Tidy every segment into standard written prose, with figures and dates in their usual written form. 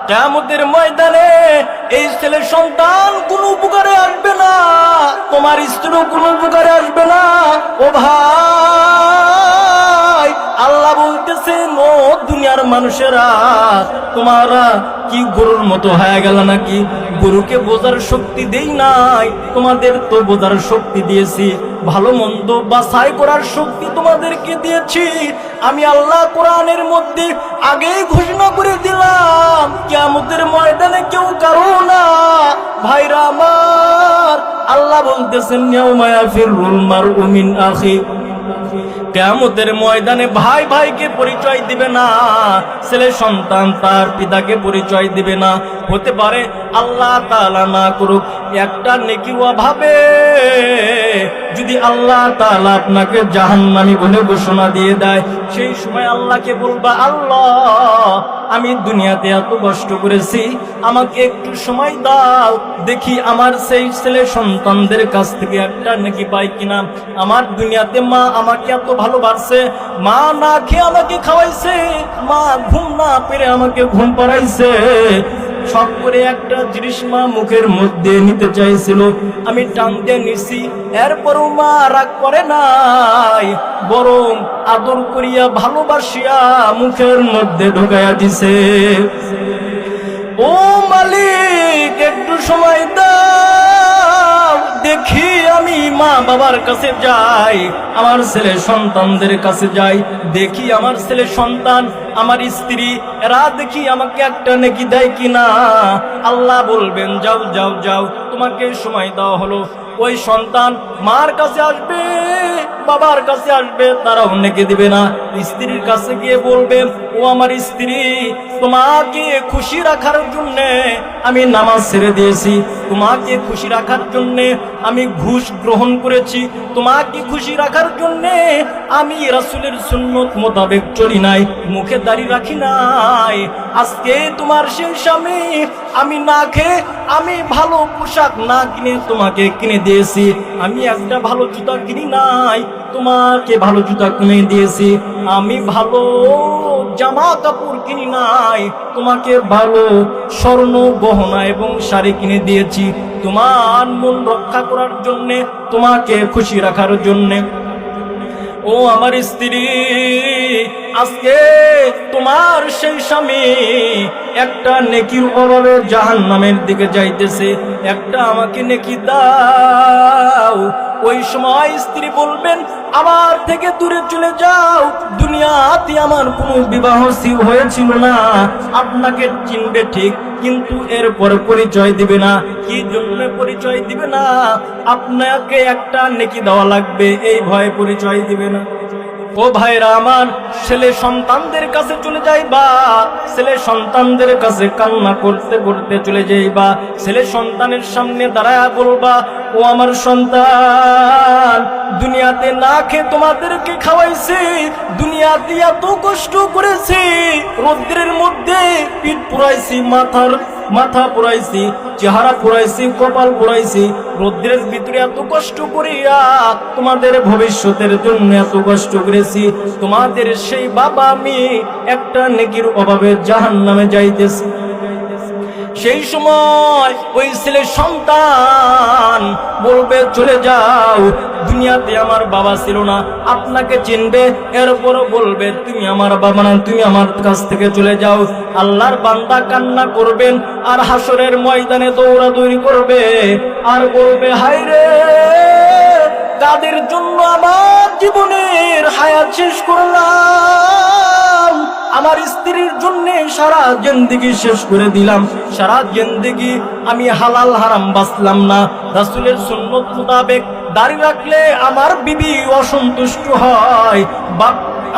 কিয়ামতের ময়দানে এই ছেলে সন্তান কোনো উপকারে আসবে না, তোমার স্ত্রীও কোনো উপকারে আসবে না। ও ভাই, আল্লাহ বলতেছেন, ও দুনিয়ার মানুষেরা, তোমরা কি গরুর মতো হয়ে গেল নাকি? গরুকে বোঝার শক্তি দেই নাই, তোমাদের তো বোঝার শক্তি দিয়েছি, ভালো মন্দ বাছাই করার শক্তি তোমাদেরকে দিয়েছি। আমি আল্লাহ কোরআনের মধ্যে আগেই ঘোষণা করে দিলাম, কিয়ামতের ময়দানে কেউ কারো না। ভাইরা আমার, আল্লাহ বলতেছেন, ইয়াউমা ইয়াফিরুল মারউ মিন আখি, কিয়ামতের ময়দানে ভাই ভাইকে পরিচয় দিবে না, ছেলে সন্তান তার পিতাকে পরিচয় দিবে না। হতে পারে আল্লাহ তাআলা না করুক, একটা নেকির অভাবে যদি আল্লাহ তাআলা আপনাকে জাহান্নামী বলে ঘোষণা দিয়ে দেয়, সেই সময় আল্লাহকে বলবা, আল্লাহ আমি দুনিয়াতে এত কষ্ট করেছি, আমাকে একটু সময় দাও, দেখি আমার সেই ছেলে সন্তানদের কাছ থেকে একটা নেকি পাই কিনা। আমার দুনিয়াতে মা আমাকে এত ভালোবাসে, মা না খেয়ে আমাকে খাওয়াইছে, মা ঘুম না পেরে আমাকে ঘুম পাড়াইছে, শখ করে একটা জিনিস মা মুখের মধ্যে নিতে চাইছিল, আমি টান দিয়ে নিছি, এরপরও মা রাগ করে নাই, বরং আদর করিয়া ভালোবাসিয়া মুখের মধ্যে ঢোকাইয়া দিছে। ও মালিক, একটু সময় দাও, দেখি আমি মা বাবার কাছে যাই, আমার ছেলে সন্তানদের কাছে যাই, দেখি আমার ছেলে সন্তান, আমার স্ত্রী, এরা দেখি আমাকে একটা নেকি দেয় কিনা। আল্লাহ বলবেন, যাও যাও যাও, তোমাকে সময় দেওয়া হলো। ওই সন্তান মার কাছে আসবে, বাবার কাছে আসবে, তারাও নেকি দিবে না। স্ত্রীর কাছে গিয়ে বলবে, ও আমার স্ত্রী, তোমাকে খুশি রাখার জন্য আমি নামাজ ছেড়ে দিয়েছি, তোমাকে খুশি রাখার জন্য আমি ঘুষ গ্রহণ করেছি, তোমাকে খুশি রাখার জন্য আমি রাসূলের সুন্নত মোতাবেক চলি নাই, মুখে দাড়ি রাখি নাই। আজকে তোমার সেই স্বামী, আমি না খেয়ে, আমি ভালো পোশাক না কিনে তোমাকে কিনে দিয়েছি, আমি একটা ভালো জুতা কিনি নাই, তোমাকে ভালো জুতা কিনে দিয়েছি, আমি ভালো জামা কাপড় কিনি নাই, তোমাকে ভালো স্বর্ণ গহনা এবং শাড়ি কিনে দিয়েছি, তোমার মন রক্ষা করার জন্য, তোমাকে খুশি রাখার জন্য। ও আমার স্ত্রী, আজকে তোমার সেই স্বামী একটা নেকির অভাবে জাহান্নামের দিকে যাইতেছে, একটা আমাকে নেকি দাও। ওই সময় স্ত্রী বলবেন, আমার থেকে দূরে চলে যাও, দুনিয়াতে আমার কোনো বিবাহ হয়েছিল না, আপনাকে চিনবে ঠিক, কিন্তু এরপর পরিচয় দিবে না। কি জন্য পরিচয় দিবে না? আপনাকে একটা নেকি দেওয়া লাগবে, এই ভয়ে পরিচয় দিবে না। ও ভাইরা আমার, ছেলে সন্তানদের কাছে চলে যাইবা, ছেলে সন্তানদের কাছে কান্না করতে করতে চলে যাইবা, ছেলে সন্তানের সামনে দাঁড়ায়া বলবা, ও আমার সন্তান, দুনিয়াতে না খেয়ে তোমাদেরকে খাওয়াইছি, দুনিয়াতে এত কষ্ট করেছি, রৌদ্রের মধ্যে পিঠ পুরাইছি, মাথা পুরাইছি, চেহারা পুরাইছি, কপাল পুরাইছি, রৌদ্রের ভিতরে এত কষ্ট করিয়া তোমাদের ভবিষ্যতের জন্য এত কষ্ট করেছি, তোমাদের সেই বাবা আমি একটা নেকির অভাবে জাহান্নামে যাইতেছি। সেই সময় ওই ছেলে সন্তান বলবে, চলে যাও, দুনিয়াতে আমার বাবা ছিল না, আপনাকে চিনবে, এরপরও বলবে, তুমি আমার বাবা না, তুমি আমার কাছ থেকে চলে যাও। আল্লাহর বান্দা কান্না করবেন, আর হাসরের ময়দানে দৌড়াদৌড়ি করবে, আর বলবে, হায় রে, কাদের জন্য আমার জীবনের হায়াত শেষ করলাম, আমার স্ত্রীর জন্য সারা জিন্দেগি শেষ করে দিলাম, সারা জিন্দেগি আমি হালাল হারাম বাঁচলাম না, রাসূলের সুন্নত মোতাবেক দাড়ি রাখলে আমার বিবি অসন্তুষ্ট হয়,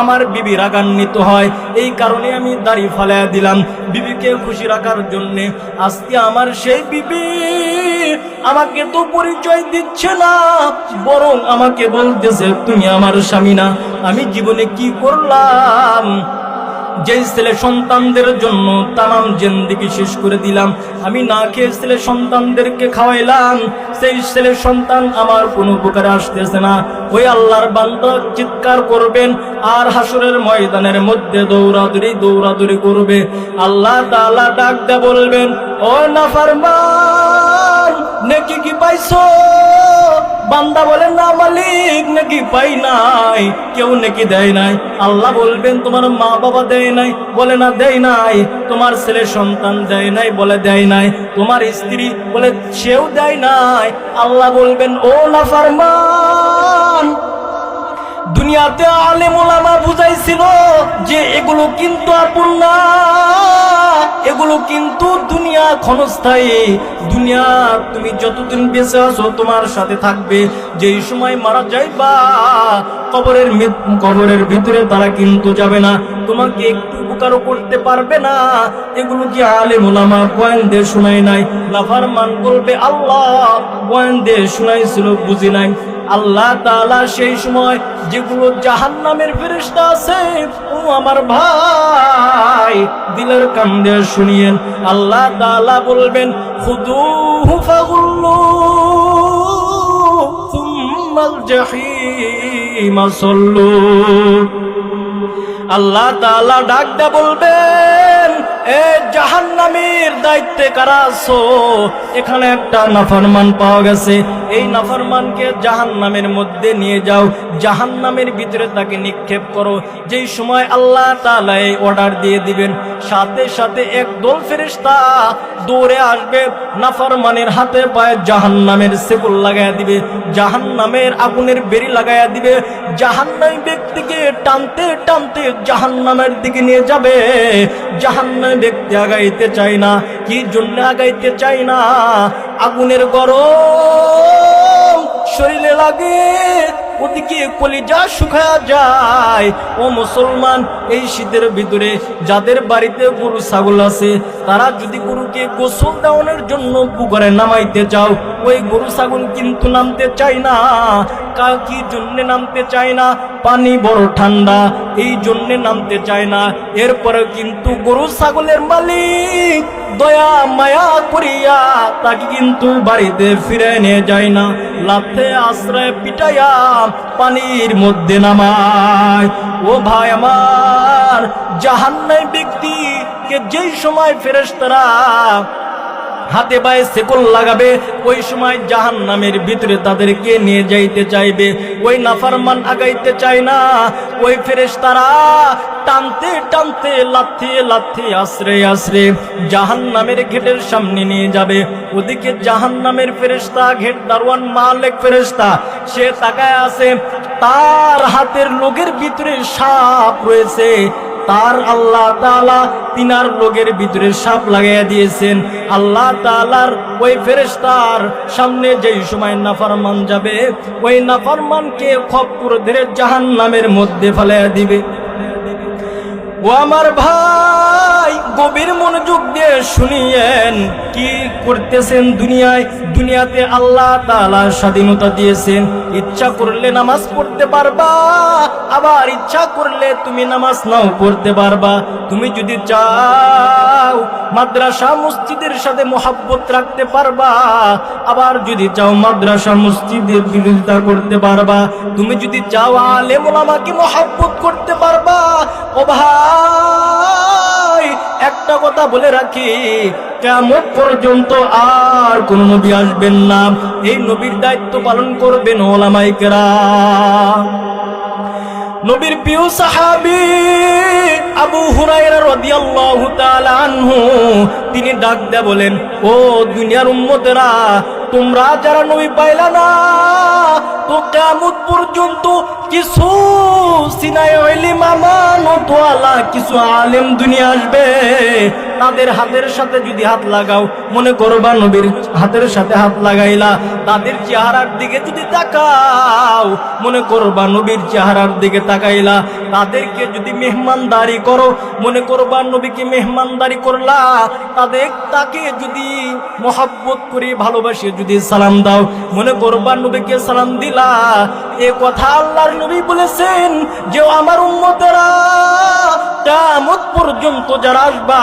আমার বিবি রাগান্বিত হয়, এই কারণে আমি দাড়ি ফালাইয়া দিলাম বিবিকে খুশি রাখার জন্য। আজকে আমার সেই বিবি আমাকে তো পরিচয় দিচ্ছে না, বরং আমাকে বলতেছে, তুমি আমার স্বামী না। আমি জীবনে কি করলাম? যেই ছেলে সন্তানদের জন্য তামাম জিন্দেগি শেষ করে দিলাম, আমি না খেয়ে ছেলে সন্তানদেরকে খাওয়াইলাম, সেই ছেলে সন্তান আমার কোনো উপকারে আসতেছে না। ওই আল্লাহর বান্দা চিৎকার করবেন আর হাসরের ময়দানের মধ্যে দৌড়াদৌড়ি করবে। আল্লাহ তাআলা ডাক দিয়ে বলবেন, ও নাফরমান, নেকি কি পাইছো? বান্দা বলেন, না মালিক, নেকি পাই নাই, কেউ নেকি দেয় নাই। আল্লাহ বলবেন, তোমার মা বাবা দেয় নাই? বলে না, দেয় নাই। তোমার ছেলে সন্তান দেয় নাই? বলে দেয় নাই। তোমার স্ত্রী? বলে সেও দেয় নাই। আল্লাহ বলবেন, ও নাফরমান, দুনিয়াতে আলেম ওলামা বুঝাইছিল যে এগুলো কিন্তু আপন না, এগুলো কিন্তু দুনিয়া ক্ষণস্থায়ী। দুনিয়া তুমি যতদিন বেঁচে আছো তোমার সাথে থাকবে, যেই সময় মারা যাইবা কবরের ভিতরে তারা কিন্তু যাবে না, তোমাকে একটু উপকারও করতে পারবে না। এগুলো কি আলেম ওলামা বয়ান দিয়ে শোনায় নাই? নাফরমান বলবে, আল্লাহ বয়ান দিয়ে শোনাইছিল, বুঝি নাই। আল্লাহ তাআলা সেই সময় যেগুলো জাহান্নামের ফেরেশতা আছে, ও আমার ভাই দিলের কান দিয়ে শুনিয়েন, আল্লাহ তাআলা বলবেন, খুদুহু ফাগুল্লু সুম্মাল জাহিম সাল্লু। আল্লাহ তাআলা ডাক দিয়ে বলবেন, এ জাহান্নামের দায়িত্বে কারা আছো? এখানে একটা নাফরমান পাওয়া গেছে, এই নাফরমানকে জাহান্নামের মধ্যে নিয়ে যাও, জাহান্নামের ভিতরে তাকে নিক্ষেপ করো। যেই সময় আল্লাহ তাআলা এই অর্ডার দিয়ে দিবেন, সাথে সাথে একদল ফেরেশতা দৌড়ে আসবে, নাফরমানের হাতে পায়ে জাহান্নামের শেকল লাগায়া দিবে, জাহান্নামের আগুনের বেড়ি লাগায়া দিবে। জাহান্নামী ব্যক্তিকে টানতে টানতে জাহান্নামের দিকে নিয়ে যাবে। জাহান্নামী ব্যক্তি আগাইতে চায় না। কি জন্য আগাইতে চায় না? আগুনের গরম শরীরে লাগে, ওদিকে কলিজা শুকায়া যায়। ও মুসলমান, এই শীতের ভিতরে যাদের বাড়িতে গরু ছাগল আছে, তারা যদি গরুকে গোসল দেওয়ানোর জন্য পুকুরে নামাইতে চাও, ওই গরু ছাগল কিন্তু নামতে চায় না। কি জন্য নামতে চায় না? পানি বড় ঠান্ডা, এই জন্য নামতে চায় না। এরপরে কিন্তু গরু ছাগলের মালিক দয়া মায়া করিয়া তাকে কিন্তু বাড়িতে ফিরে নিয়ে যায় না, লাথে আশ্রয় পিটাইয়া পানির মধ্যে নামায়। ও ভাই আমার, জাহান্নামী ব্যক্তিকে যেই সময় ফেরেশতারা হাতে পায়ে শেকল লাগাবে, ওই সময় জাহান্নামের ভিতরে তাদেরকে নিয়ে যাইতে চাইবে। ওই নাফরমান আগাইতে চায় না, ওই ফেরেশতারা টানতে টানতে লাথি আশ্রে আশ্রে জাহান্নামের গেটের সামনে নিয়ে যাবে। ওদিকে জাহান্নামের ফেরেশতা, গেট দারোয়ান মালিক ফেরেশতা, সে তাকায় আছে, তার হাতের লোকের ভিতরে সাপ রয়েছে। তার আল্লাহ তাআলা তিনার লোকের ভিতরে সাপ লাগাইয়া দিয়েছেন। আল্লাহ তাআলার ওই ফেরেশতার সামনে যেই সময় নাফরমান যাবে, ওই নাফরমানকে খপ্পর ধরে জাহান্নামের মধ্যে ফেলাইয়া দিবে। ও আমার ভাই, গভীর মনোযোগ দিয়ে শুনিয়েন, কি করতেছেন দুনিয়াতে আল্লাহ তাআলা স্বাধীনতা দিয়েছেন। ইচ্ছা করলে নামাজ পড়তে পারবা, আবার ইচ্ছা করলে তুমি নামাজ নাও পড়তে পারবা। তুমি যদি চাও মাদ্রাসা মসজিদের সাথে মহব্বত রাখতে পারবা, আবার যদি চাও মাদ্রাসা মসজিদের বিরোধিতা করতে পারবা। তুমি যদি চাও আলেম ওলামাকে মহব্বত করতে পারবা। ও ভাই, একটা কথা বলে রাখি, কিয়ামত পর্যন্ত আর কোন নবী আসবেন না। এই নবীর দায়িত্ব পালন করবেন উলামায়ে কেরাম। নবীর প্রিয় সাহাবী আবু হুরায়রা রাদিয়াল্লাহু তাআলা আনহু, তিনি ডাক দিয়ে বলেন, ও দুনিয়ার উম্মতেরা, তোমরা যারা নবী পাইলা না, তো কিয়ামত পর্যন্ত কিছু সিনায়ে ইলম আমানতওয়ালা কিছু আলেম দুনিয়া আসবে। তাদের হাতের সাথে যদি হাত লাগাও, মনে করবা নবীর হাতের সাথে হাত লাগাইলা, তাদের চেহারার দিকে যদি তাকাও, মনে করবা নবীর চেহারার দিকে তাকাইলা। তাদেরকে যদি মেহমানদারি করো, মনে করবা নবীকে মেহমানদারি করলা। তাকে যদি মহব্বত করে ভালোবাসে যদি সালাম দাও, মনে করবা নবীকে সালাম দিলা। এ কথা আল্লাহর নবী বলেছেন যে আমার উম্মতেরা কিয়ামত পর্যন্ত যারা আসবা,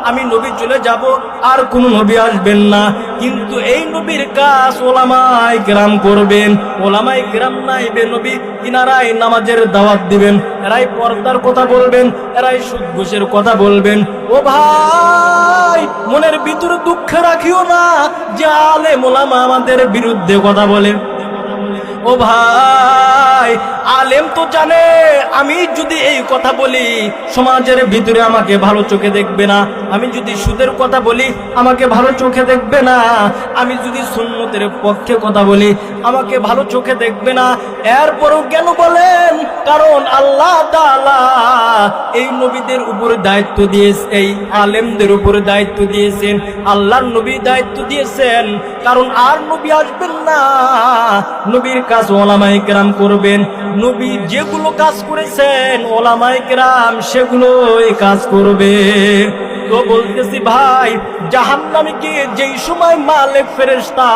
আমি নবী চলে যাব, আর কোন নবী আসবেন না। কিন্তু এই নবীর কাজ ওলামায়ে কেরাম করবেন। ওলামায়ে কেরাম নাইবে নবী, ইনারাই নামাজের দাওয়াত দিবেন, এরাই পর্দার কথা বলবেন, এরাই সুদ ঘুষের কথা বলবেন। ও ভাই, মনের ভিতরে দুঃখ রাখিও না যে আলেম ওলামা আমাদের বিরুদ্ধে কথা বলে। ও ভাই, আলেম তো জানে আমি যদি এই কথা বলি সমাজের ভিতরে আমাকে ভালো চোখে দেখবে না, আমি যদি সুদের কথা বলি আমাকে ভালো চোখে দেখবে না, আমি যদি সুন্নতের পক্ষে কথা বলি আমাকে ভালো চোখে দেখবে না। এরপরও কেন বলেন? কারণ আল্লাহ তাআলা এই নবীদের উপরে দায়িত্ব দিয়েছেন, এই আলেমদের উপরে দায়িত্ব দিয়েছেন, আল্লাহর নবী দায়িত্ব দিয়েছেন। কারণ আর নবী আসবেন না, নবীর কাজ ওলামায়ে কেরাম করবেন। নবী যেগুলো কাজ করেছেন ওলামায়ে কেরাম সেগুলোই কাজ করবে। তো বলতেছি ভাই, জাহান্নামীকে যেই সময় মালিক ফেরেশতা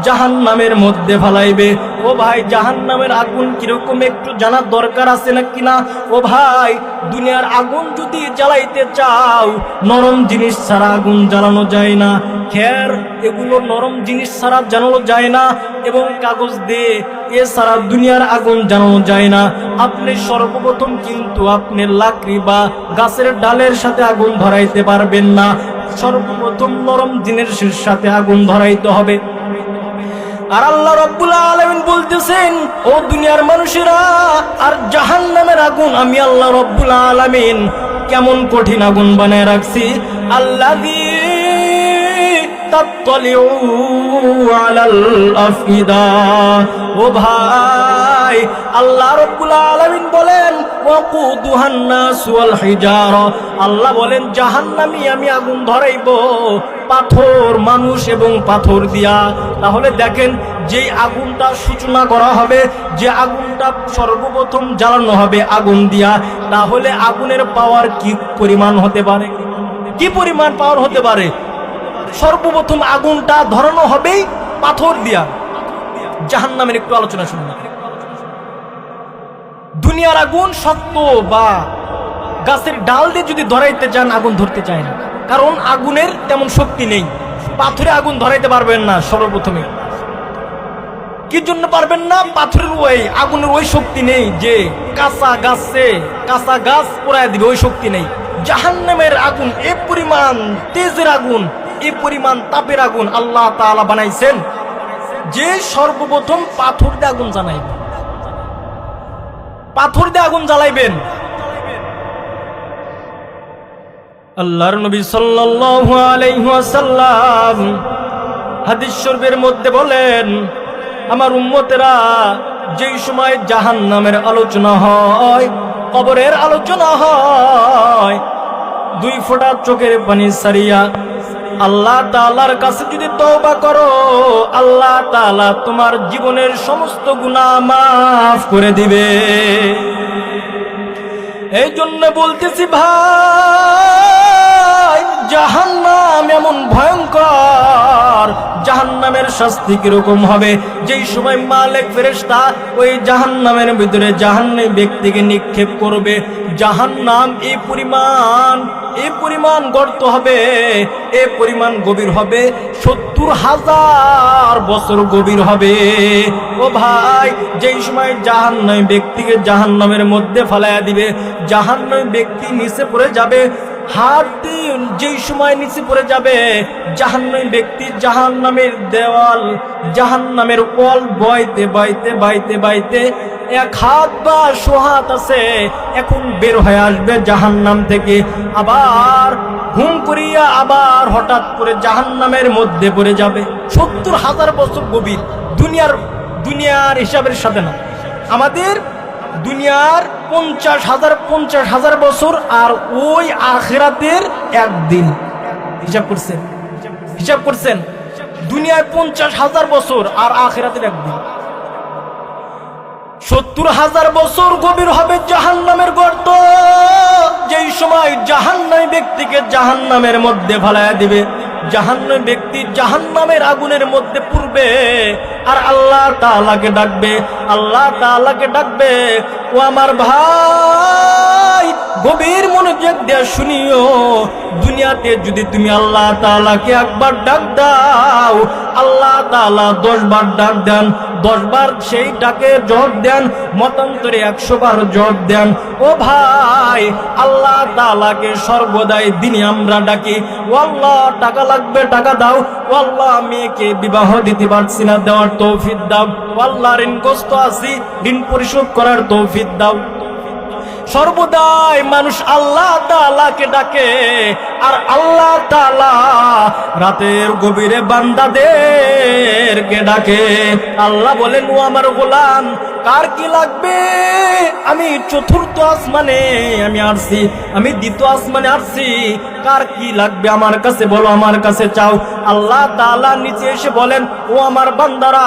জাহান্নামের মধ্যে ফেলাইবে, ও ভাই জাহান্নামের আগুন কিরকম একটু জানার দরকার আছে নাকি না? ও ভাই, দুনিয়ার আগুন যদি জ্বালাইতে চাও নরম জিনিস ছাড়া আগুন জ্বালানো যায় না। খের এগুলো নরম জিনিস ছাড়া জ্বালানো যায় না, এবং কাগজ দিয়ে এছাড়া দুনিয়ার আগুন জ্বালানো যায় না। আপনি সর্বপ্রথম কিন্তু আপনি লাকড়ি বা গাছের ডালের সাথে আগুন ধরাইতে পারবেন না, সর্বপ্রথম নরম জিনিসের সাথে আগুন ধরাইতে হবে। আর আল্লাহ রাব্বুল আলামিন বলতেছেন, ও দুনিয়ার মানুষেরা, আর জাহান্নামের আগুন আমি আল্লাহ রাব্বুল আলামিন কেমন কঠিন আগুন বানায় রাখছি। আল্লাযী তাত্তালিউ আলাল আফইদা। ও ভাই, আল্লাহ রাব্বুল আলামিন বলেন ওয়াকুদুহান নাস ওয়াল হিজারা, আল্লাহ বলেন জাহান্নামী আমি আগুন ধরাইব পাথর, মানুষ এবং পাথর দিয়া। তাহলে দেখেন, যে আগুনটা সূচনা করা হবে, যে আগুনটা সর্বপ্রথম জ্বালানো হবে আগুন দিয়া, তাহলে আগুনের পাওয়ার কি পরিমাণ হতে পারে? কি পরিমাণ পাওয়ার হতে পারে? সর্বপ্রথম আগুনটা ধরানো হবে পাথর দিয়া। জাহান্নামের একটু আলোচনা শুনুন। দুনিয়ার আগুন শক্ত বা গাছের ডাল দিয়ে যদি ধরাইতে চান আগুন ধরতে চায় না, কারণ আগুনের তেমন শক্তি নেই। পাথরে আগুন ধরাইতে পারবেন না সর্বপ্রথমে। কি জন্য পারবেন না? পাথরের ওই আগুনের ওই শক্তি নেই যে কাঁচা গাছ পোড়ায় দিবে, ওই শক্তি নেই। জাহান্নামের আগুন এ পরিমাণ তেজের আগুন, এ পরিমাণ তাপের আগুন আল্লাহ তাআলা বানাইছেন যে সর্বপ্রথম পাথর দিয়ে আগুন জ্বালাইবেন, পাথর দিয়ে আগুন জ্বালাইবেন। আল্লাহর নবী সাল্লাল্লাহু আলাইহি ওয়াসাল্লাম হাদিস শরীফের মধ্যে বলেন, আমার উম্মতেরা যেই সময় জাহান্নামের আলোচনা হয়, কবরের আলোচনা হয়, দুই ফোঁটা চোখের পানি ছাড়িয়া আল্লাহ তাআলার কাছে যদি তওবা করো, আল্লাহ তাআলা তোমার জীবনের সমস্ত গুনাহ মাফ করে দিবে। এই জন্য বলতেছি ভাই, জাহান্নাম এমন ভয়ঙ্কর, জাহান্নামের শাস্তি কিরকম হবে? যেই সময় মালিক ফেরেশতা ওই জাহান্নামের ভিতরে জাহান্নামী ব্যক্তিকে নিক্ষেপ করবে, জাহান্নাম এই পরিমাণ গর্ত হবে, এই পরিমাণ গভীর হবে, 70,000 বছর গভীর হবে। ও ভাই, যেই সময় জাহান্নামী ব্যক্তিকে জাহান্নামের মধ্যে ফেলাইয়া দিবে, জাহান্নামী ব্যক্তি নিচে পড়ে যাবে, হাড়টি যেই সময় নিচে পড়ে যাবে, জাহান্নামী ব্যক্তি জাহান্নামের দেওয়াল, জাহান্নামের ওয়াল বইতে বাইতে বাইতে বাইতে এক হাত বা সোহাত আছে, এখন বের হয়ে আসবে জাহান্নাম থেকে, আবার ঘুম করিয়া আবার হঠাৎ করে জাহান্নামের মধ্যে পড়ে যাবে। 70,000 বছর গভীর। দুনিয়ার হিসাবের সাথে না, আমাদের দুনিয়ার 50,000 বছর, আর ওই আখিরাতের একদিন। হিসাব করছেন দুনিয়ায় 50,000 বছর আর আখিরাতের একদিন। 70,000 বছর গভীর হবে জাহান্নামের গর্ত। যেই সময় জাহান্নামী ব্যক্তিকে জাহান্নামের মধ্যে ফেলাইয়া দিবে, জাহান্নামী ব্যক্তি জাহান্নামের আগুনের মধ্যে পড়বে, আর আল্লাহ তাআলাকে ডাকবে, আল্লাহ তাআলাকে ডাকবে। ও আমার ভাই, গভীর মনোযোগ দিয়ে শুনিও, দুনিয়াতে যদি তুমি আল্লাহ তাআলাকে একবার ডাক দাও, আল্লাহ তাআলা 10 বার ডাক দেন, 10 বার সেই ডাকে জবাব দেন, মতান্তরে 100 বার জবাব দেন। ও ভাই, আল্লাহ তাআলাকে সর্বদাই দিনে আমরা ডাকি, ও আল্লাহ টাকা লাগবে টাকা দাও, ও আল্লাহ মেয়েকে বিবাহ দিতে পারছি না, দেওয়ার তৌফিক দাও, ও আল্লাহ ঋণগ্রস্ত আছি, ঋণ পরিশোধ করার তৌফিক দাও। সর্বদাই মানুষ আল্লাহ তাআলাকে ডাকে, আর আল্লাহ তাআলা রাতের গভীরে বান্দাদেরকে ডাকে। আল্লাহ বলেন, ও আমার গোলাম, কার কি লাগবে? আমি চতুর্থ আসমানে আমি আসছি, আমি দ্বিতীয় আসমানে আসছি, কার কি লাগবে আমার কাছে বলো, আমার কাছে চাও। আল্লাহ তাআলা নিচে এসে বলেন, ও আমার বান্দারা,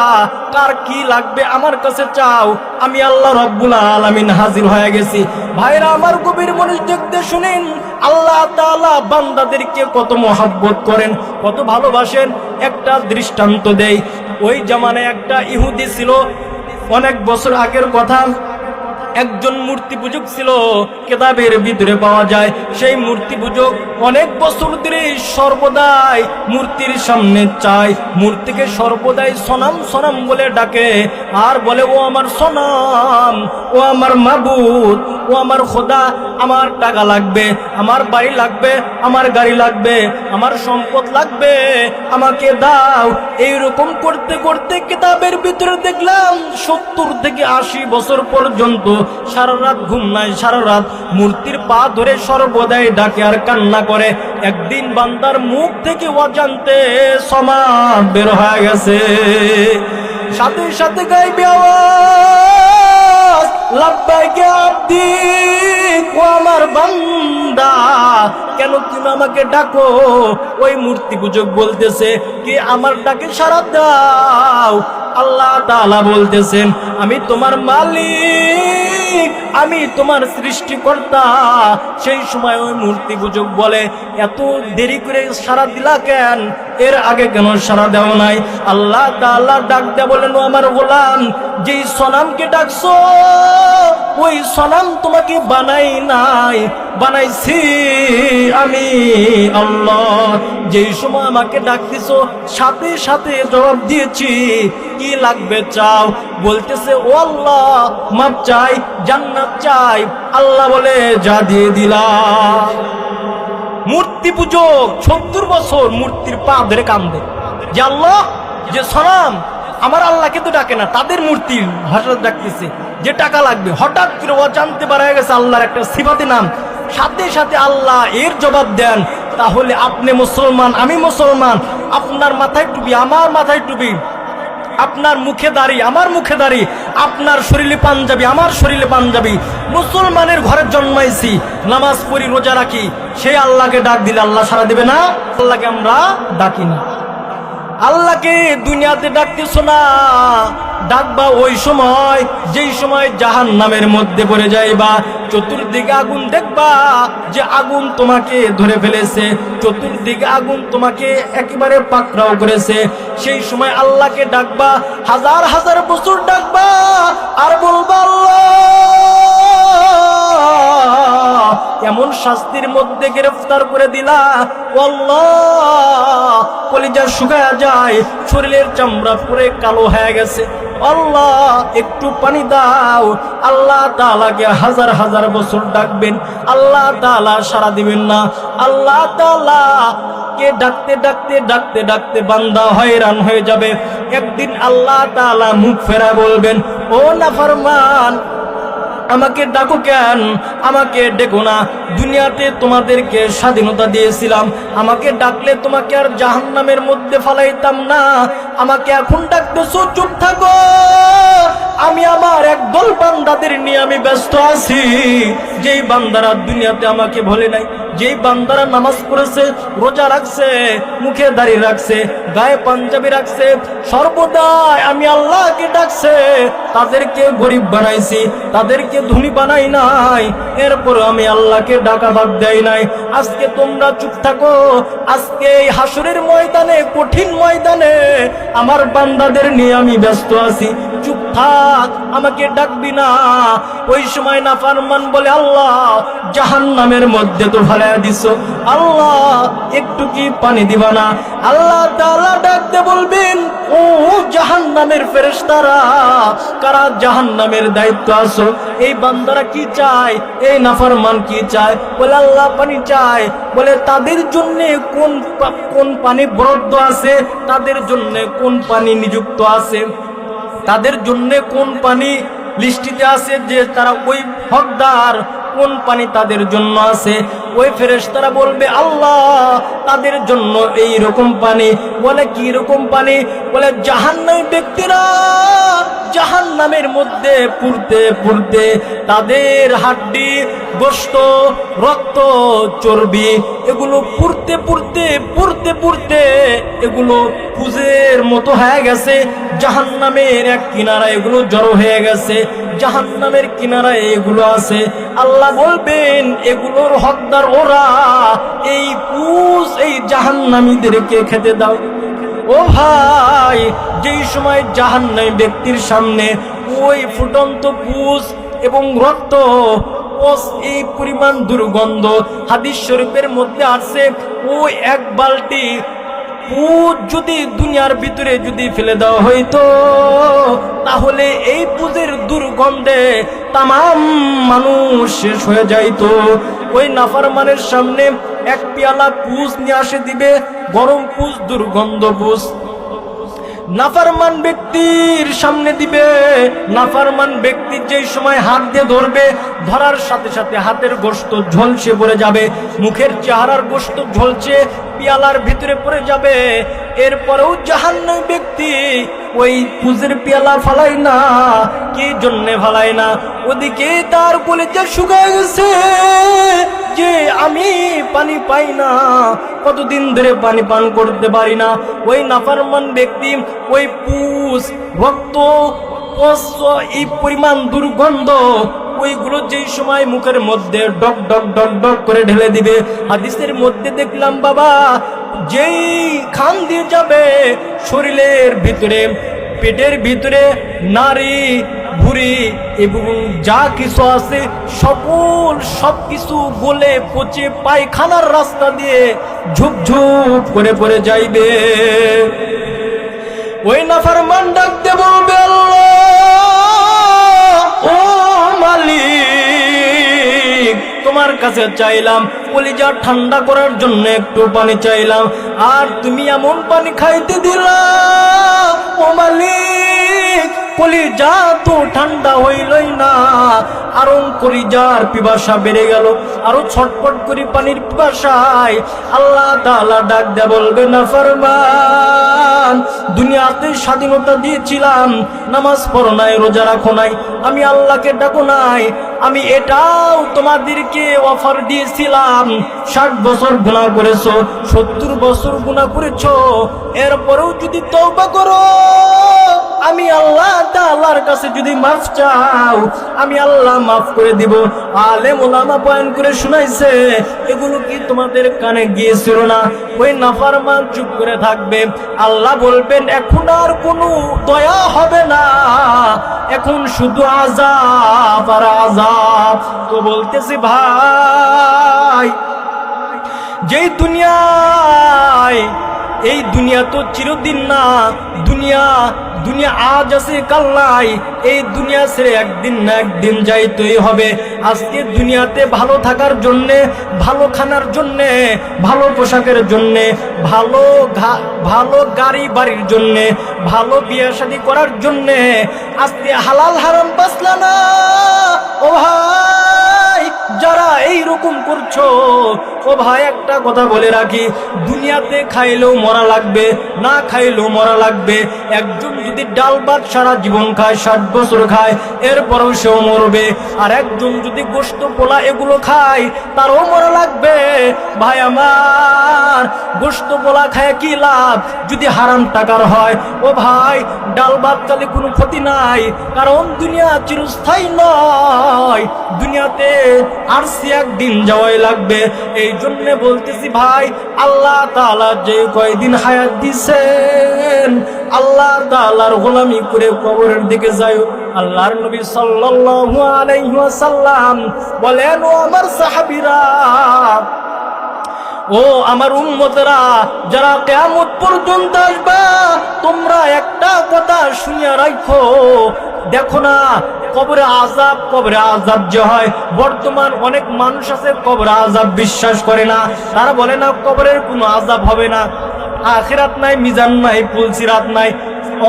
কার কি লাগবে আমার কাছে চাও, আমি আল্লাহ রব্বুল আলামিন হাজির হয়ে গেছি। ভাইরা আমার, গভীর মনোযোগ দিয়ে শুনেন, আল্লাহ তাআলা বান্দাদেরকে কত মহব্বত করেন, কত ভালোবাসেন। একটা দৃষ্টান্ত দেই। ওই জামানায় একটা ইহুদি ছিল, অনেক বছর আগের কথা। একজন মূর্তি পূজক ছিল, কিতাবের ভিতরে পাওয়া যায়। সেই মূর্তি পূজক অনেক বছর ধরে সর্বদাই মূর্তির সামনে চায়, মূর্তিকে সর্বদাই সনাম সনাম বলে ডাকে, আর বলে, ও আমার সনাম, ও আমার মাবুদ, ও আমার খোদা, আমার টাকা লাগবে, আমার বাড়ি লাগবে, আমার গাড়ি লাগবে, আমার সম্পদ লাগবে, আমাকে দাও। এইরকম করতে করতে কিতাবের ভিতরে দেখলাম 70 থেকে 80 বছর পর্যন্ত সারা রাত ঘুম নাই, সারা রাত মূর্তির পা ধরে সর্বদাই ডাকে আর কান্না করে। একদিন বান্দার মুখ থেকে অজান্তে সমাদ বের হয়ে গেছে, সাথে সাথে গাইবে আওয়াজ, লাব্বাইকে আব্দি, ও আমার বান্দা, কেন তুমি আমাকে ডাকো? ওই মূর্তি পূজক বলতেছে, কি আমার ডাকে সাড়া দাও। আল্লাহ তাআলা বলতেছেন, আমি তোমার মালিক, আমি তোমার সৃষ্টিকর্তা। সেই সময় ওই মূর্তি পূজক বলে, এত দেরি করে সাড়া দিলা কেন? এর আগে কেন সাড়া দেও নাই? আল্লাহ তাআলা ডাক দেয়া বলেন, ও আমার গোলাম, যেই সনামকে ডাকছো, ওই সনাম তোমাকে বানাই নাই, বানাইছি আমি আল্লাহ। যেই সময় আমাকে ডাকতেছো, সাথে সাথে জবাব দিয়েছি, কি লাগবে চাও? বলতেছে, ও আল্লাহ, মাপ চাই, জান্নাত চাই। আল্লাহ বলে, যা দিয়ে দিলাম। মূর্তি পূজক 70 বছর মূর্তির পা ধরে কান্দে, যে আল্লাহ, যে সনাম আমার আল্লাহকে তো ডাকে না, তাদের মূর্তির ভাষা ডাকতেছে, যে টাকা লাগবে। হঠাৎ করে অজান্তে বার হয়ে গেছে আল্লাহর একটা সিফাতি নাম, সাথে সাথে আল্লাহ এর জবাব দেন, তাহলে আপনি মুসলমান, আমি মুসলমান, আপনার মাথায় টুপি, আমার মাথায় টুপি, আপনার মুখে দাড়ি, আমার মুখে দাড়ি, আপনার শরীরে পাঞ্জাবি, আমার শরীরে পাঞ্জাবি, মুসলমানের ঘরে জন্মাইছি, নামাজ পড়ি, রোজা রাখি, সেই আল্লাহকে ডাক দিলে আল্লাহ সাড়া দিবে না? আল্লাহকে আমরা ডাকি না। আল্লাহকে দুনিয়াতে ডাকতেছ না, ডাকবা ওই সময় যেই সময় জাহান্নামের মধ্যে পড়ে যাইবা, চতুর্দিকে আগুন দেখবা, যে আগুন তোমাকে ধরে ফেলেছে, চতুর্দিকে আগুন তোমাকে একেবারে পাকড়াও করেছে। সেই সময় আল্লাহকে ডাকবা, হাজার হাজার বছর ডাকবা, আর বলবা, আল্লাহ, এমন শাস্তির মধ্যে গ্রেফতার করে দিলা, আল্লাহ, কলিজা শুকায়া যায়, শরীরের চামড়া পুরো কালো হয়ে গেছে, আল্লাহ একটু পানি দাও। আল্লাহ তাআলাকে হাজার হাজার বছর ডাকবেন, আল্লাহ তাআলা সাড়া দিবেন না। আল্লাহ তাআলা কে ডাকতে ডাকতে ডাকতে ডাকতে বান্দা হয়রান হয়ে যাবে। একদিন আল্লাহ তাআলা মুখ ফেরা বলবেন, ও নাফরমান, আমাকে ডাকো কেন? আমাকে ডেকো না। দুনিয়াতে তোমাদেরকে স্বাধীনতা দিয়েছিলাম, আমাকে ডাকলে তোমাকে আর জাহান্নামের মধ্যে ফালাইতাম না। আমাকে এখন ডাকতেছো, চুপ থাকো, আমি আমার একদল বান্দাদের নিয়ে আমি ব্যস্ত আছি, যেই বান্দারা দুনিয়াতে আমাকে ভোলে নাই। যেই বান্দারা নামাজ পড়েছে, রোজা রাখছে, মুখে দাড়ি রাখছে, গায়ে পাঞ্জাবি রাখছে, সর্বদাই আমি আল্লাহকে ডাকছে, তাদেরকে গরিব বানাইছি, তাদেরকে ধনী বানাই নাই, এরপর আমি আল্লাহকে ডাকা বাদ দেই নাই। আজকে তোমরা চুপ থাকো, আজকে এই হাসরের ময়দানে, কঠিন ময়দানে আমার বান্দাদের নিয়ে আমি ব্যস্ত আছি, চুপ থাক, আমাকে ডাকবি না। ওই সময় নাফরমান বলে, আল্লাহ জাহান্নামের মধ্যে তো ফেলাইয়া দিছো, আল্লাহ একটু কি পানি দিবা না? আল্লাহ তাআলা ডাকতে বলবেন, ও জাহান্নামের ফেরেশতারা, কারা জাহান্নামের দায়িত্ব আছো, এই বান্দারা কি চায়, এই নাফরমান কি চায়? বলে আল্লাহ পানি চায়। বলে তাদের জন্য কোন পানি বরাদ্দ আছে, তাদের জন্য কোন পানি নিযুক্ত আছে, তাদের জন্য কোন পানি লিস্টিতে আছে, যে তারা ওই হকদার, কোন পানি তাদের জন্য আছে? ওই ফেরেশতারা বলবে, আল্লাহ তাদের জন্য এই রকম পানি। বলে কি রকম পানি? বলে জাহান্নামী ব্যক্তিরা জাহান্নামের মধ্যে পুড়তে পুড়তে তাদের হাড্ডি, গোশত, রক্ত, চর্বি এগুলো পুড়তে পুড়তে পুড়তে পুড়তে এগুলো পুজের মতো হয়ে গেছে, জাহান্নামের এক কিনারায় এগুলো জড়ো হয়ে গেছে, জাহান্নামের কিনারায় এগুলো আছে। আল্লাহ বলবেন, এগুলোর হকদার ওরা, এই পুজ এই জাহান্নামীদেরকে খেতে দাও। ও ভাই, যেই সময় জাহান্নামী ব্যক্তির সামনে ওই ফুটন্ত পুজ এবং রক্ত, এই পরিমাণ দুর্গন্ধ, হাদিস শরীফের মধ্যে আছে, ওই এক বালতি পুজ যদি দুনিয়ার ভিতরে যদি ফেলে দেওয়া হইতো, তাহলে এই পুজের দুর্গন্ধে তামাম মানুষ শেষ হয়ে যাইতো। ওই নাফরমানের সামনে এক পেয়ালা পুজ নিয়ে আসে দিবে, গরম পুজ, দুর্গন্ধ পুজ, নাফরমান ব্যক্তির সামনে দিবে। নাফরমান ব্যক্তি যেই সময় হাত দিয়ে ধরবে, ধরার সাথে সাথে হাতের গোশত ঝলসে পড়ে যাবে, মুখের চেহারার গোশত ঝলসে পিয়ালার ভিতরে পড়ে যাবে। এরপরেও জাহান্নামী ব্যক্তি ওই পুজের পেয়ালা ফালাই না। কি জন্যে ফালাই না? ওদিকে তার কলিজা শুকায় গেছে, যে আমি পানি পাই না, কতদিন ধরে পানি পান করতে পারি না। ওই নাফরমান ব্যক্তি ওই পুজ, রক্ত, এই পরিমাণ দুর্গন্ধ, ওইগুলো যেই সময় মুখের মধ্যে ডক ডক ডক ডক করে ঢেলে দিবে। হাদিসের মধ্যে দেখলাম বাবা, যেই খান দিয়ে যাবে, শরীরের ভিতরে, পেটের ভিতরে নারী, ভুঁড়ি এবং যা কিছু আছে সবকিছু গলে পচে পায়খানার রাস্তা দিয়ে ঝুপঝুপ করে পড়ে যাইবে। ওই নাফরমান ডাকতে বলবে, ও মালিক, তোমার কাছে চাইলাম কলিজা ঠান্ডা করার জন্য একটু পানি চাইলাম, আর তুমি এমন পানি খাইতে দিলা, ও মালিক কলিজা তো ঠান্ডা হইলই না, আরো কলিজার পিপাসা বেড়ে গেল, আরো ছটপট করি পানির পিপাসায়। আল্লাহ তাআলা ডাক দেয়া বলবে, নাফরমান, দুনিয়াতে স্বাধীনতা দিয়েছিলাম, নামাজ পড়ো নাই, রোজা রাখো নাই, আমি আল্লাহকে ডাকো নাই, আমি এটাও তোমাদেরকে অফার দিয়েছিলাম, 60 বছর গুনাহ করেছো, 70 বছর গুনাহ করেছো, এরপরেও যদি তওবা করো, আমি আল্লাহ তাআলার কাছে যদি মাফ চাও, আমি আল্লাহ মাফ করে দিব। আলেম ওলামা বয়ান করে শুনাইছে, এগুলো কি তোমাদের কানে গিয়েছিল না? ওই নাফরমান চুপ করে থাকবে। আল্লাহ বলবেন, এখন আর কোনো দয়া হবে না, এখন শুধু আযাব আর আযাব। তো বলতেছি ভাই, যেই দুনিয়ায়, এই দুনিয়া তো চিরদিন না, দুনিয়া আজ আছে কাল নাই, এই দুনিয়া ছেড়ে একদিন না একদিন যাইতেই হবে। আজকে দুনিয়াতে ভালো থাকার জন্যে, ভালো খানার জন্যে, ভালো পোশাকের জন্যে, ভালো গাড়ি বাড়ির জন্যে, ভালো বিয়ে শাদী করার জন্যে আজকে হালাল হারাম বাঁচলা না। ও ভাই, যারা এই রকম করছো, ও ভাই একটা কথা বলে রাখি, দুনিয়াতে খাইলেও মরা লাগবে, না খাইলেও মরা লাগবে। একজন যদি ডাল ভাত সারা জীবন খায়, 60 বছর খায়, এরপরও সেও মরবে। আর একজন যদি গোশত পোলা এগুলো খায়, তারও মরা লাগবে। ভাই আমার, গোশত পোলা খায় কি লাভ যদি হারাম টাকার হয়? ও ভাই, ডাল ভাত খালে কোনো ক্ষতি নাই, কারণ দুনিয়া চিরস্থায়ী নয়, দুনিয়াতে আরসি একদিন যাওয়াই লাগবে। এই জন্য বলতেছি ভাই, আল্লাহ তাআলা যে কয়দিন হায়াত দিছেন, আল্লাহ তাআলার গোলামি করে কবরের দিকে যায়। আল্লাহর নবী সাল্লাল্লাহু আলাইহি ওয়াসাল্লাম বলেন, ও আমার সাহাবীরা, ও আমার উম্মতরা, যারা কিয়ামত পর্যন্ত আসবা, তোমরা একটা কথা শুনিয়া রাখো। দেখো না, কবরে আযাব যে হয়, বর্তমান অনেক মানুষ আছে কবরে আযাব বিশ্বাস করে না। তারা বলে না কবরের কোনো আযাব হবে না, আখিরাত নাই, মিজান নাই, পুলসিরাত নাই।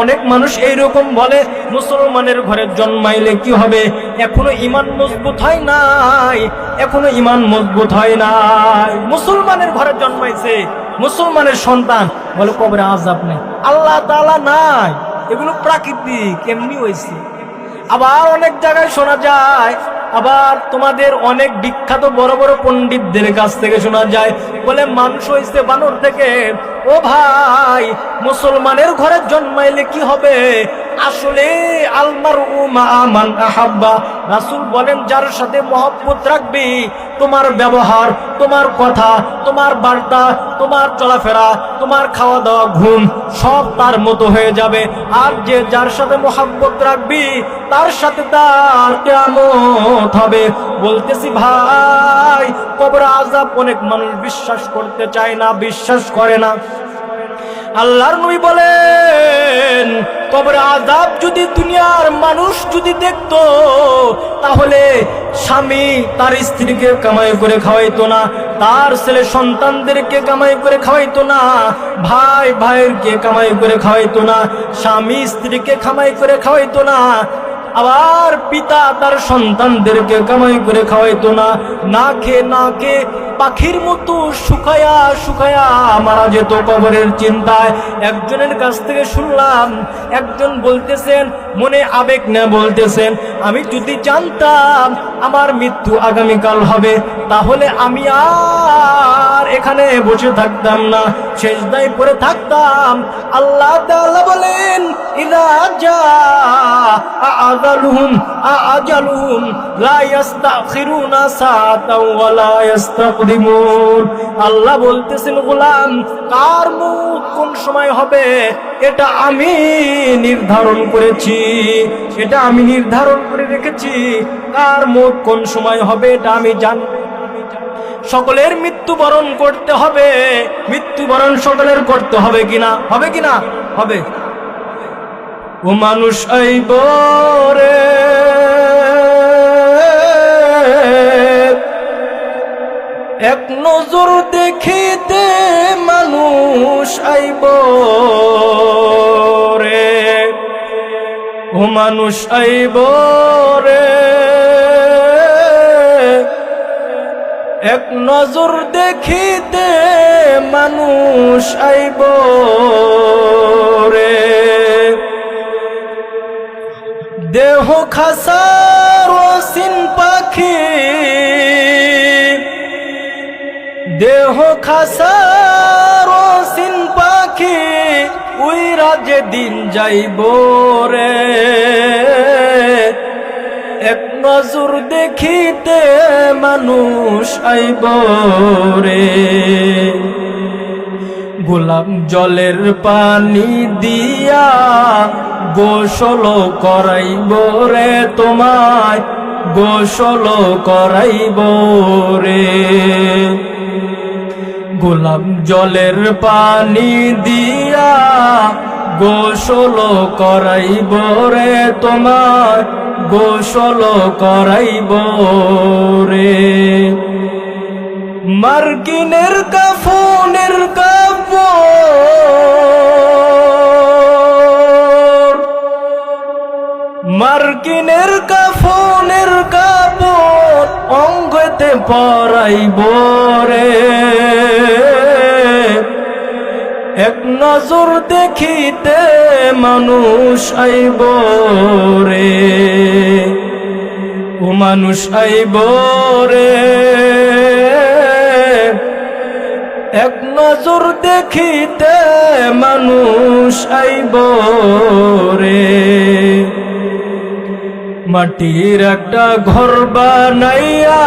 অনেক মানুষ এইরকম বলে। মুসলমানের ঘরে জন্মাইলে কি হবে? এখনো ঈমান মজবুত হয় নাই, এখনো ঈমান মজবুত হয় নাই। মুসলমানের ঘরে জন্মাইছে, মুসলমানের সন্তান, বলে কবরে আযাব নেই, আল্লাহ তাআলা নাই, এগুলো প্রাকৃতিক, এমনি হয়েছে। আবার অনেক জায়গায় শোনা যায়, আবার তোমাদের অনেক বিখ্যাত বড় বড় পণ্ডিতদের কাছ থেকে শোনা যায়, বলে মানুষ হয়েছে বানর থেকে। ও ভাই, মুসলমানের ঘরে জন্মাইলে কি হবে? আসলে আলমারউ মা মান আহাব্বা, রাসূল বলেন যার সাথে মহব্বত রাখবি, তোমার ব্যবহার, তোমার কথা, তোমার বার্তা, তোমার চলাফেরা, তোমার খাওয়া দাওয়া, ঘুম সব তার মতো হয়ে যাবে। আর যে যার সাথে মহব্বত রাখবি, তার সাথে তার কিয়ামত হবে। বলতেছি ভাই, কবর আযাব অনেক মানুষ বিশ্বাস করতে চায় না, বিশ্বাস করে না। আল্লাহর নবী বলেন, কবরে আযাব যদি দুনিয়ার মানুষ যদি দেখতো, তাহলে স্বামী তার স্ত্রীকে কামাই করে খাওয়াইতো না, তার ছেলে সন্তানদেরকে কামাই করে খাওয়াইতো না, ভাই ভাইয়েরকে কামাই করে খাওয়াইতো না, স্বামী স্ত্রীকে কামাই করে খাওয়াইতো না, আবার পিতা তার সন্তানদেরকে কামাই করে খাওয়াইতো না। না খেয়ে পাখির মতো শুকায়া শুকায়া মারা যেত কবরের চিন্তায়। একজনের কাছ থেকে শুনলাম, একজন বলতেছেন, মনে আবেগ না বলতেছেন, আমি যদি জানতাম আমার মৃত্যু আগামীকাল হবে, তাহলে আমি আর এখানে বসে থাকতাম না, সেজদায় পড়ে থাকতাম। আল্লাহ তাআলা বলেন, ইযা জাআ আজালুহুম লা ইস্তাখিরুনা সাআতাও ওয়া লা ইস্তাকদিমুন। আল্লাহ বলতেছেন, গোলাম, কার মউত কোন সময় হবে এটা আমি নির্ধারণ করেছি, এটা আমি নির্ধারণ করে রেখেছি। কার মউত কোন সময় হবে এটা আমি জানি। সকলের মৃত্যুবরণ করতে হবে, মৃত্যুবরণ সকলের করতে হবে কিনা? হবে কিনা? হবে। ও মানুষ আইব রে, এক নজর দেখিতে মানুষ আইব রে, ও মানুষ আইব রে, এক নজর দেখিতে মানুষ আইব রে। দেহ খাসার ওসিন পাখি, দেহ খাসার ওসিন পাখি, উইরা যেদিন যাইব রে, এক নজর দেখিতে মানুষ আইব রে। গোলাপ জলের পানি দিয়া গোসল করাইব রে তোমায়, গোসল করাইব রে। গোলাপ জলের পানি দিয়া গোসল করাইব রে তোমায়, গোসল করাইব রে। মার্কিনের কাফনের কাপড়, মার্কিনের কাফনের কাপড় অঙ্গতে পরাইব রে, এক নজর দেখিতে মানুষ আইব রে, ও মানুষ আইব রে, এক নজর দেখিতে মানুষ আইব রে। মাটির একটা ঘর বানাইয়া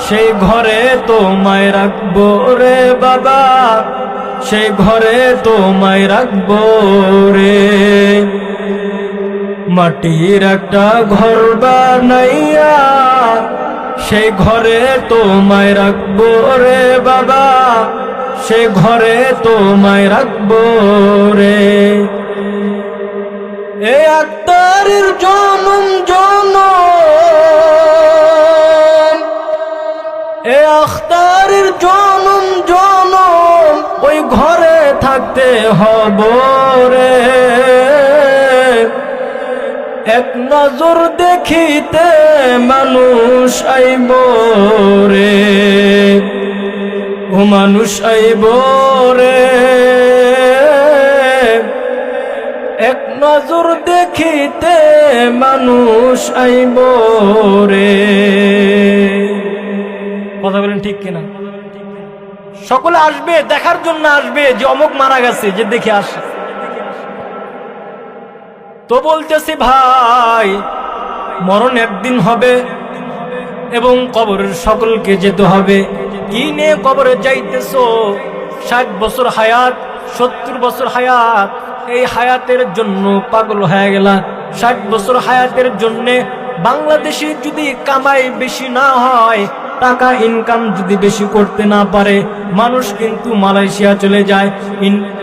সেই ঘরে তোমায় রাখবো রে বাবা, সেই ঘরে তোমায় রাখবো রে। মাটির একটা ঘর বানাইয়া সেই ঘরে তোমায় রাখবো রে বাবা, সেই ঘরে তোমায় রাখবো রে। এ আক্তারের জনম জনম, এ আখতারের জনম জনম ওই ঘরে থাকতে হব রে, এক নজর দেখিতে মানুষ আইব রে, ও মানুষ আইব রে, এক নজর দেখিতে মানুষ আইব রে। কথা বলেন ঠিক কিনা? সকলে আসবে, দেখার জন্য আসবে যে অমুক মারা গেছে, যে দেখে আসে। তো বলতেছি ভাই, মরণ একদিন হবে এবং কবরের সকলকে যেতে হবে। কি নিয়ে কবরে যাইতেছো? 60 বছর হায়াত, 70 বছর হায়াত, এই হায়াতের জন্য পাগল হয়ে গেলা। 60 বছর হায়াতের জন্য বাংলাদেশে যদি কামাই বেশি না হয়, টাকা ইনকাম যদি বেশি করতে না পারে, মানুষ কিন্তু মালয়েশিয়া চলে যায়,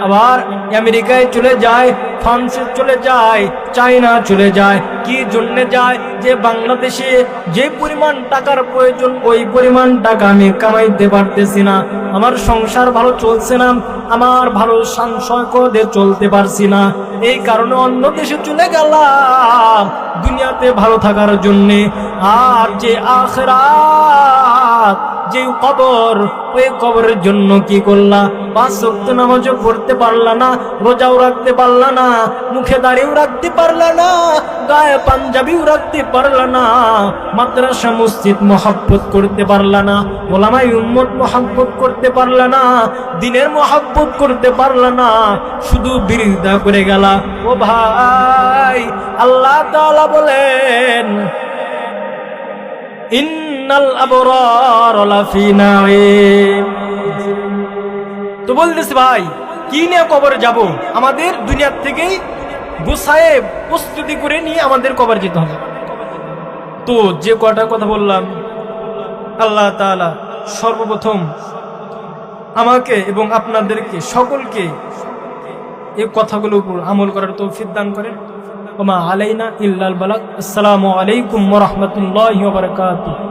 আবার আমেরিকায় চলে যায়, ফ্রান্সে চলে যায়, চায়না চলে যায়। কি জন্য যায়? যে বাংলাদেশে যে পরিমাণ টাকার প্রয়োজন ওই পরিমাণ টাকা আমি কামাইতে পারতেছি না, আমার সংসার ভালো চলছে না, আমার ভালো সংসদে চলতে পারছি না, এই কারণে অন্য দেশে চলে গেলাম দুনিয়াতে ভালো থাকার জন্যে। আর যে আখিরাত, যে কবর, ওই কবরের জন্য কি করলা? 5 ওয়াক্ত নামাজও পড়তে পারলা না, রোজাও রাখতে পারলা না, মুখে দাড়িও রাখতে পারলা না, গায়ে পাঞ্জাবিও রাখতে পারলা না, মাদ্রাসা মসজিদ মহব্বত করতে পারলা না, ওলামায়ে উম্মত মহব্বত করতে পারলা না, দ্বীনের মহব্বত করতে পারলা না, শুধু বিরোধিতা করে গেলা। ও ভাই, আল্লাহ তাআলা বলেন ইন্নাল আবরার লাফি নাঈম। তো বলতেছি ভাই, কি নিয়ে কবরে যাব? আমাদের দুনিয়ার থেকেই গুছায়ে প্রস্তুতি করে নিয়ে আমাদের কবর যেতে হবে। তো যে কটা কথা বললাম, আল্লাহ তাআলা সর্বপ্রথম আমাকে এবং আপনাদেরকে সকলকে এই কথাগুলোর উপর আমল করার তৌফিক দান করেন। ওমা আলাইনা ইল্লাল বালাগ। আসসালামু আলাইকুম ওয়া রাহমাতুল্লাহি ওয়া বারাকাতুহু।